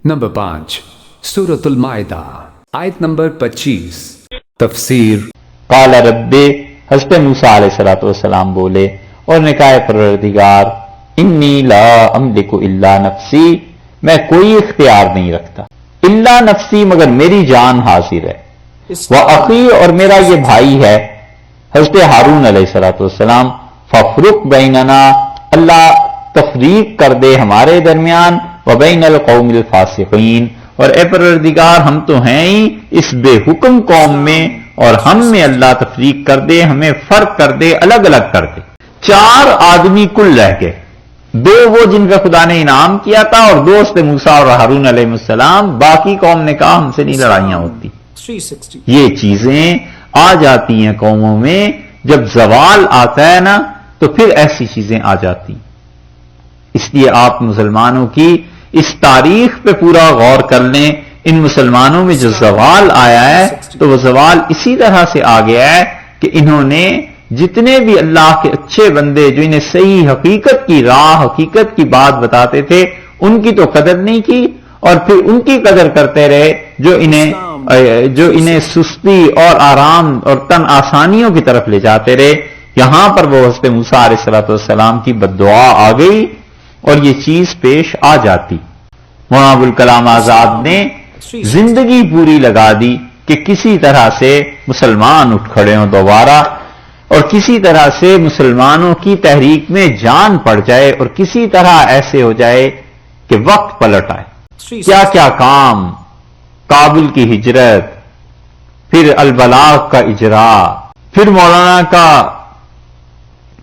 Number 5 سورۃ المائدہ آیت number 25 تفسیر۔ قال رب، حضرت موسیٰ علیہ السلام بولے اور نے کہا پروردگار انی لا املک الا نفسی، میں کوئی اختیار نہیں رکھتا الا نفسی مگر میری جان حاضر ہے، واخی اور میرا یہ بھائی ہے حضرت ہارون علیہ السلام، فافرق بیننا، اللہ تفریق کر دے ہمارے درمیان، وبین القوم الفاسقین، اور اے پروردگار ہم تو ہیں ہی اس بے حکم قوم میں، اور ہم میں اللہ تفریق کر دے، ہمیں فرق کر دے، الگ الگ کر دے۔ 4 آدمی کل رہ گئے، 2 وہ جن کا خدا نے انعام کیا تھا، اور 2 حضرت موسیٰ اور ہارون علیہ السلام، باقی قوم نے کہا ہم سے نہیں لڑائیاں ہوتی۔ یہ چیزیں آ جاتی ہیں قوموں میں، جب زوال آتا ہے نا تو پھر ایسی چیزیں آ جاتی ہیں۔ اس لیے آپ مسلمانوں کی اس تاریخ پہ پورا غور کر لیں، ان مسلمانوں میں جو زوال آیا ہے تو وہ زوال اسی طرح سے آ گیا ہے کہ انہوں نے جتنے بھی اللہ کے اچھے بندے جو انہیں صحیح حقیقت کی راہ، حقیقت کی بات بتاتے تھے، ان کی تو قدر نہیں کی، اور پھر ان کی قدر کرتے رہے جو انہیں سستی اور آرام اور تن آسانیوں کی طرف لے جاتے رہے۔ یہاں پر وہ حضرت موسیٰ علیہ السلام کی بددعا آ گئی اور یہ چیز پیش آ جاتی۔ مولانا ابوالکلام آزاد نے زندگی پوری لگا دی کہ کسی طرح سے مسلمان اٹھ کھڑے ہوں دوبارہ، اور کسی طرح سے مسلمانوں کی تحریک میں جان پڑ جائے، اور کسی طرح ایسے ہو جائے کہ وقت پلٹ آئے۔ کیا کیا کام، کابل کی ہجرت، پھر البلاغ کا اجرا، پھر مولانا کا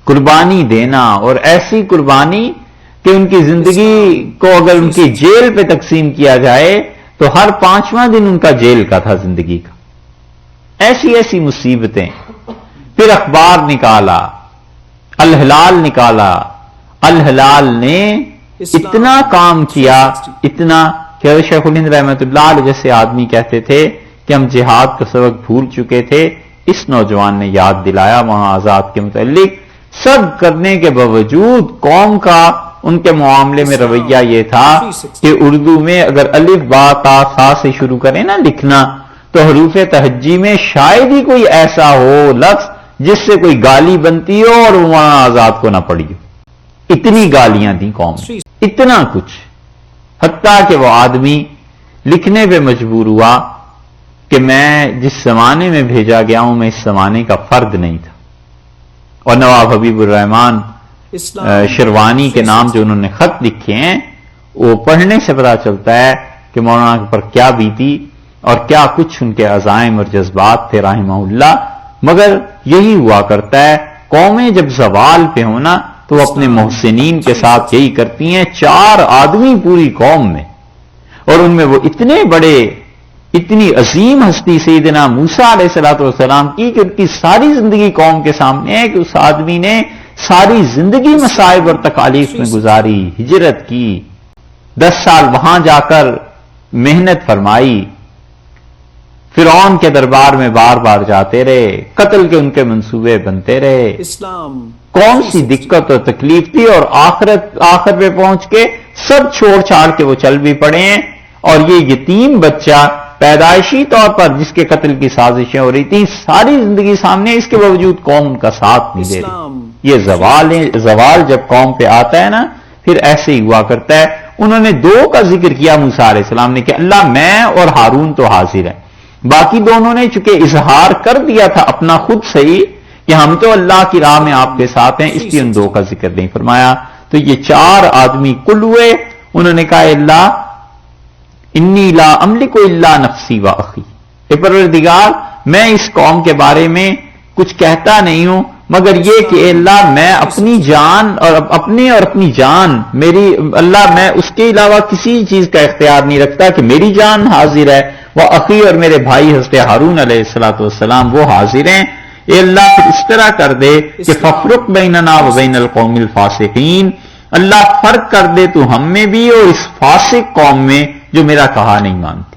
قربانی دینا، اور ایسی قربانی کہ ان کی زندگی کو اگر ان کی جیل پہ تقسیم کیا جائے تو ہر 5واں دن ان کا جیل کا تھا زندگی کا۔ ایسی ایسی مصیبتیں، پھر اخبار نکالا، الہلال نکالا، الہلال نے اتنا کام کیا، اتنا کہ شیخ الہند رحمۃ اللہ علیہ جیسے آدمی کہتے تھے کہ ہم جہاد کا سبق بھول چکے تھے، اس نوجوان نے یاد دلایا وہاں آزاد کے متعلق۔ سب کرنے کے باوجود قوم کا ان کے معاملے میں رویہ یہ تھا کہ اردو میں اگر الف با تا سا سے شروع کریں نا لکھنا، تو حروف تہجی میں شاید ہی کوئی ایسا ہو لفظ جس سے کوئی گالی بنتی ہو اور وہاں آزاد کو نہ پڑی ہو۔ اتنی گالیاں تھیں قوم میں، اتنا کچھ، حتیٰ کہ وہ آدمی لکھنے پہ مجبور ہوا کہ میں جس زمانے میں بھیجا گیا ہوں میں اس زمانے کا فرد نہیں تھا۔ اور نواب حبیب الرحمان شروانی کے نام جو انہوں نے خط لکھے ہیں، وہ پڑھنے سے پتہ چلتا ہے کہ مولانا پر کیا بیتی اور کیا کچھ ان کے عزائم اور جذبات تھے رحمہ اللہ۔ مگر یہی ہوا کرتا ہے، قومیں جب زوال پہ ہونا تو وہ اپنے محسنین کے ساتھ یہی کرتی ہیں۔ 4 آدمی پوری قوم میں، اور ان میں وہ اتنے بڑے، اتنی عظیم ہستی سیدنا موسیٰ علیہ السلام کی کہ ان کی ساری زندگی قوم کے سامنے ہے کہ اس آدمی نے ساری زندگی مصائب اور تکالیف میں گزاری، ہجرت کی، 10 سال وہاں جا کر محنت فرمائی، فرعون کے دربار میں بار بار جاتے رہے، قتل کے ان کے منصوبے بنتے رہے۔ کون سی دقت اور تکلیف تھی، اور آخر پہ پہنچ کے سب چھوڑ چھاڑ کے وہ چل بھی پڑے ہیں۔ اور یہ یتیم بچہ پیدائشی طور پر جس کے قتل کی سازشیں ہو رہی تھیں، ساری زندگی سامنے، اس کے باوجود قوم ان کا ساتھ نہیں دے رہی۔ یہ زوال جب قوم پہ آتا ہے نا پھر ایسے ہی ہوا کرتا ہے۔ انہوں نے 2 کا ذکر کیا موسیٰ علیہ السلام نے کہ اللہ میں اور ہارون تو حاضر ہیں، باقی دونوں نے چونکہ اظہار کر دیا تھا اپنا خود صحیح کہ ہم تو اللہ کی راہ میں آپ کے ساتھ ہیں، اس لیے ان 2 کا ذکر نہیں فرمایا۔ تو یہ 4 آدمی کل ہوئے، انہوں نے کہا اللہ انی لا املک الا نفسی و اخی، اے پروردگار میں اس قوم کے بارے میں کچھ کہتا نہیں ہوں مگر یہ کہ اے اللہ میں اپنی جان اور اپنی جان میری، اللہ میں اس کے علاوہ کسی چیز کا اختیار نہیں رکھتا کہ میری جان حاضر ہے، وہ اخی اور میرے بھائی حضرت ہارون علیہ السلام وہ حاضر ہیں۔ اے اللہ پھر اس طرح کر دے کہ ففرق بیننا و بین القوم الفاسقین، اللہ فرق کر دے تو ہم میں بھی اور اس فاسق قوم میں جو میرا کہا نہیں مانتی۔